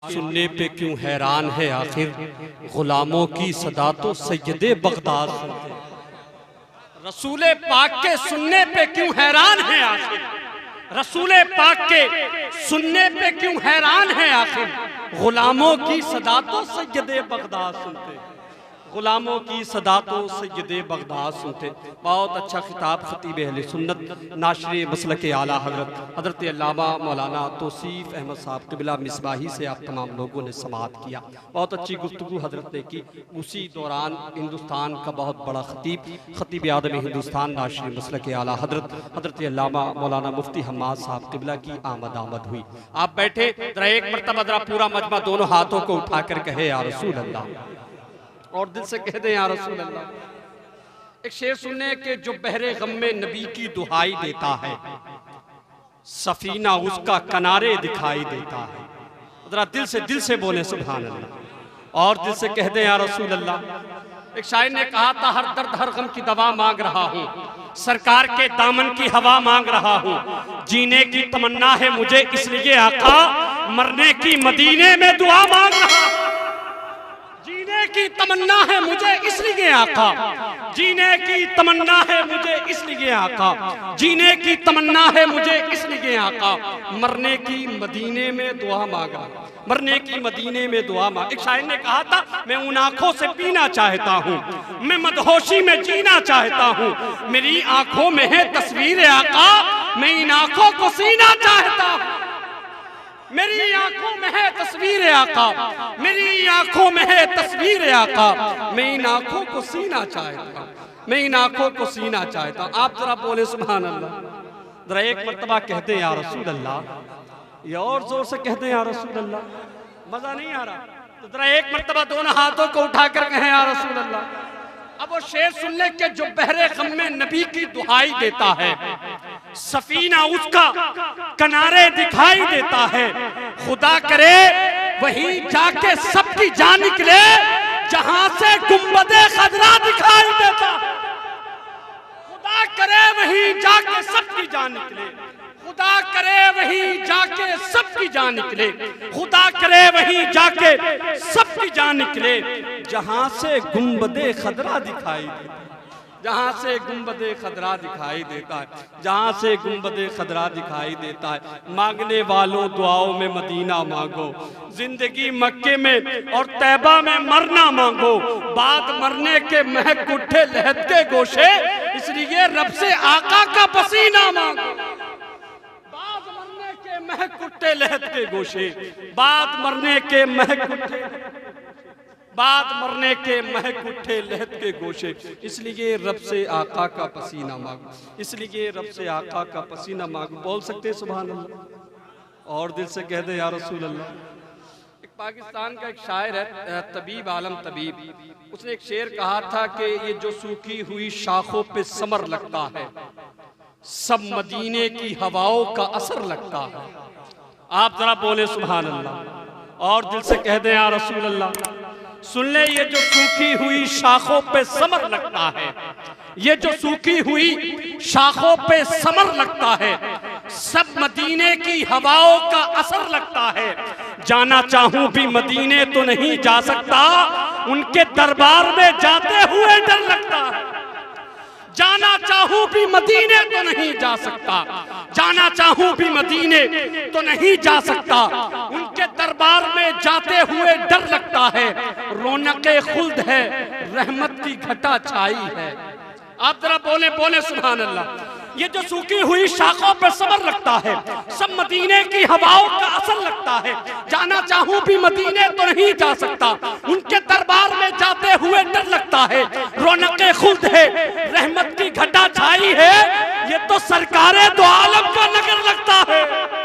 सुनने पे क्यों हैरान है आखिर गुलामों की सदा तो सैयदे बगदाद सुनते। रसूले पाक के सुनने पे क्यों हैरान है आखिर, रसूले पाक के सुनने पे क्यों हैरान है आखिर, गुलामों की सदा तो सैयदे बगदाद सुनते, गुलामों की सदा तो सैयदे बगदाद सुनते। बहुत अच्छा खिताब खतीब अहले सुन्नत नाशरे मसलक आला हज़रत अल्लामा मौलाना तौसीफ़ अहमद साहब क़िबला मिसबाही से आप तमाम लोगों ने समाअत किया। बहुत अच्छी गुफ्तगू हज़रत ने की। उसी दौरान हिंदुस्तान का बहुत बड़ा खतीब आदम हिंदुस्तान नाशरे मसलक आला हज़रत अल्लामा मौलाना मुफ्ती हम्माद साहब क़िबला की आमद हुई। आप बैठे, ज़रा एक मरतबा ज़रा पूरा मजमा दोनों हाथों को उठाकर कहे या रसूल अल्लाह, और दिल से कह दे या रसूल अल्लाह। एक शेर सुनने के जो बहरे गम में नबी की दुहाई देता है, सफीना उसका किनारे दिखाई देता है। जरा दिल से बोले सुभान अल्लाह, और दिल से कह दे या रसूल अल्लाह। एक शायर ने कहा था, हर दर्द हर गम की दवा मांग रहा हूँ, सरकार के दामन की हवा मांग रहा हूँ, जीने की तमन्ना है मुझे इसलिए आका, मरने की मदीने में दुआ मांग रहा हूँ। जीने की तमन्ना है मुझे इसलिए आका, जीने की तमन्ना है मुझे इसलिए आका, जीने की तमन्ना है मुझे इसलिए आका, मरने की मदीने में दुआ मांगा, मरने की मदीने में दुआ मांगा। एक शायर ने कहा था, मैं उन आंखों से पीना चाहता हूँ, मैं मदहोशी में जीना चाहता हूँ, मेरी आंखों में है तस्वीर आका, मैं इन आंखों को सीना चाहता हूँ। मेरी आंखों में है तस्वीर आका, मेरी आंखों में है तस्वीर आका, मैं इन आंखों को सीना चाहता, मैं इन आंखों को सीना चाहता। आप जरा बोले सुभान अल्लाह। जरा एक मर्तबा कहते हैं या रसूल अल्लाह, ये और जोर से कहते हैं या रसूल अल्लाह। मजा नहीं आ रहा तो जरा एक मर्तबा दोनों हाथों को उठाकर कहें या रसूल अल्लाह। अब वो शेर सुनने के जो बहरे गम में नबी की दुहाई देता है, सफीना उसका किनारे दिखाई देता है, खुदा करे वहीं जाके सबकी जान निकले जहां से गुंबदे खजरा दिखाई देता, खुदा करे वहीं जाके सबकी जान निकले, खुदा करे वहीं जाके सबकी जान निकले, खुदा करे वहीं जाके सबकी जान निकले जहां से गुंबदे खदरा दिखाई देता, जहां से गुंबदे खदरा दिखाई देता है, जहां से गुंबदे खदरा दिखाई देता है। मांगने वालों दुआओं में मदीना मांगो, जिंदगी मक्के में और तैबा में मरना मांगो, बाद मरने के महक उठे लहद के गोशे, इसलिए रब से आका का पसीना मांगो। महक उठे लहद के गोशे, बात मरने के महक उठे, बात मरने के महक उठे लहद के गोशे, इसलिए रब से आका का पसीना मांगो, इसलिए रब से आका का पसीना मांगो। बोल सकते हैं सुभान अल्लाह, और दिल से कह दे या रसूल अल्लाह। एक पाकिस्तान का एक शायर है तबीब आलम तबीब, उसने एक शेर कहा था कि ये जो सूखी हुई शाखों पे समर लगता है, सब मदीने की हवाओं का असर लगता है। आप जरा बोले सुभान अल्लाह, और दिल से कह दें या रसूल अल्लाह। सुन ले, ये जो सूखी हुई शाखों पे समर लगता है, ये जो सूखी हुई शाखों पे समर लगता है, सब मदीने की हवाओं का असर लगता है। जाना चाहूं भी मदीने तो नहीं जा सकता, उनके दरबार में जाते हुए डर लगता है। जाना चाहूं भी मदीने तो नहीं जा सकता, जाना चाहूं भी मदीने तो नहीं जा सकता, उनके दरबार में जाते हुए डर लगता है। रौनके खुल्द है, रहमत की घटा छाई है। आप जरा बोले सुभान अल्लाह। ये जो सूखी हुई शाखों पर सबर लगता है, सब मदीने की हवाओं का असर लगता है। जाना चाहूं भी मदीने तो नहीं जा सकता, उनके दरबार में जाते हुए डर लगता है। रौनके खुद है, रहमत की घटा छाई है, ये तो सरकारे दो आलम का नगर लगता है।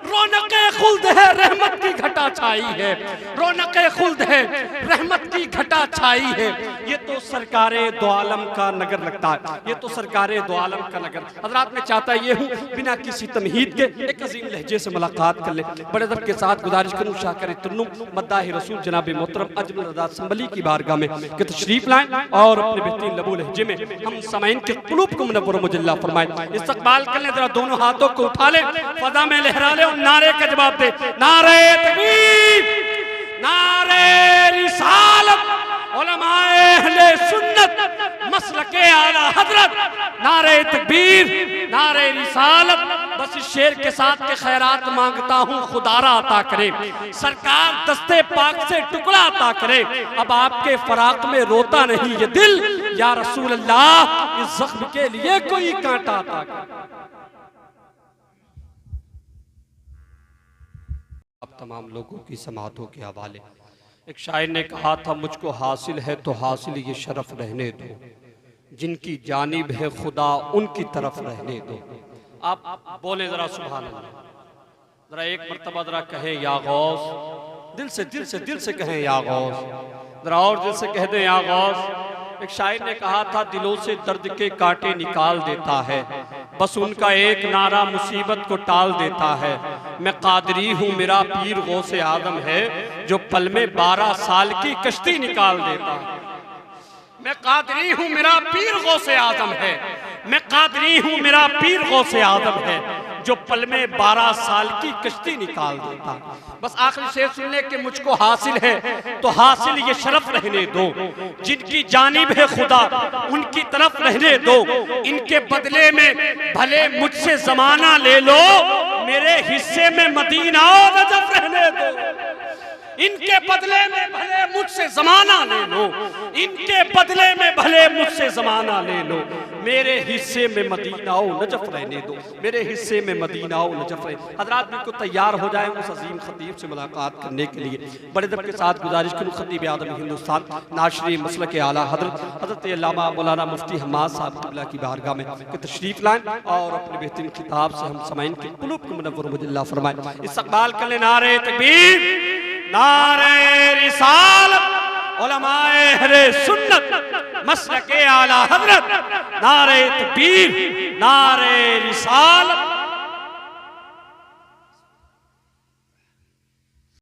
रौनके खुल्द है, रहमत की घटा छाई है, रौनके खुल्द है, रहमत की घटा छाई है, ये तो सरकारे दो आलम का नगर लगता है, ये तो सरकारे दो आलम का नगर। हजरात, मैं चाहता ये हूँ बिना किसी तमहीद के एक अजीम लहजे से मुलाकात कर ले। बड़े अदब के साथ गुजारिश करूँ शाकर तुन्नुम मद्दाह रसूल जनाब मोहतरम अजमल रज़ा संभली की बारगाह में कि तशरीफ लाएं और अपने बेहतरीन लबो लहजे में हम समाइन के कुलूब को मुनव्वर मुजल्ला फरमाएं। इस्तकबाल कर लें, जरा दोनों हाथों को उठा लें, फजा में लहरा ले, नारे का जवाब दे, नारे तकबीर, नारे तकबीर, नारे रिसालत। बस इस शेर के साथ के खैरात मांगता हूँ खुदारा अता करे, सरकार दस्ते पाक से टुकड़ा अता करे। अब आपके फराक में रोता नहीं ये दिल, या रसूल अल्लाह इस जख्म के लिए कोई कांटा अता करे। अब तमाम लोगों की समातों के हवाले। एक शायर ने कहा था, मुझको हासिल है तो हासिल ये शरफ रहने दो, जिनकी जानिब है खुदा उनकी तरफ रहने दो। आप बोले जरा सुभान अल्लाह, जरा एक मर्तबा जरा कहें या गौस, दिल से कहें या गौस, जरा और दिल से कह दें या गौस। एक शायर ने कहा था, दिलों से दर्द के कांटे निकाल देता है, बस उनका एक नारा मुसीबत को टाल देता है। मैं कादरी हूँ मेरा पीर गौसे आदम है, जो पल में 12 साल की कश्ती निकाल देता है। मैं कादरी हूँ मेरा पीर गौसे आदम है, मैं कादरी हूँ मेरा पीर गौसे आदम है, जो पल में 12 साल की कश्ती निकाल देता। बस आखिरी शेर सुनने के, मुझको हासिल है तो हासिल ये शरफ रहने दो, जिनकी जानिब है खुदा उनकी तरफ रहने दो। इनके बदले में भले मुझसे जमाना ले लो, मेरे हिस्से में मदीना और नजफ रहने दो। इनके बदले में भले मुझसे जमाना ले लो, इनके बदले में भले मुझसे जमाना ले लो, मेरे हिस्से में मदीना और नजफ रहने दो, मेरे हिस्से में मदीना और नजफ रहने। हजरात बिल्कुल तैयार हो जाएं उस अजीम खतीब से मुलाकात करने के लिए। बड़े दब के साथ गुजारिश करूँ, खतीब आदम हिंदुस्तान नाशरी मसलक के आला हजरत अल्लामा मौलाना मुफ्ती हम्माद साहब क़िबला की बारगाह में कि तशरीफ लाएं और अपने बेहतरीन खिताब से हम समाइन के कुलूब को मुनव्वर मुजल्ला फरमाएं। इस्तक़बाल कर लें नारे तकबीर, नारे रिसालत, उलमाए अहले सुन्नत मसलके आला हज़रत, नारे तकबीर, नारे रिसालत।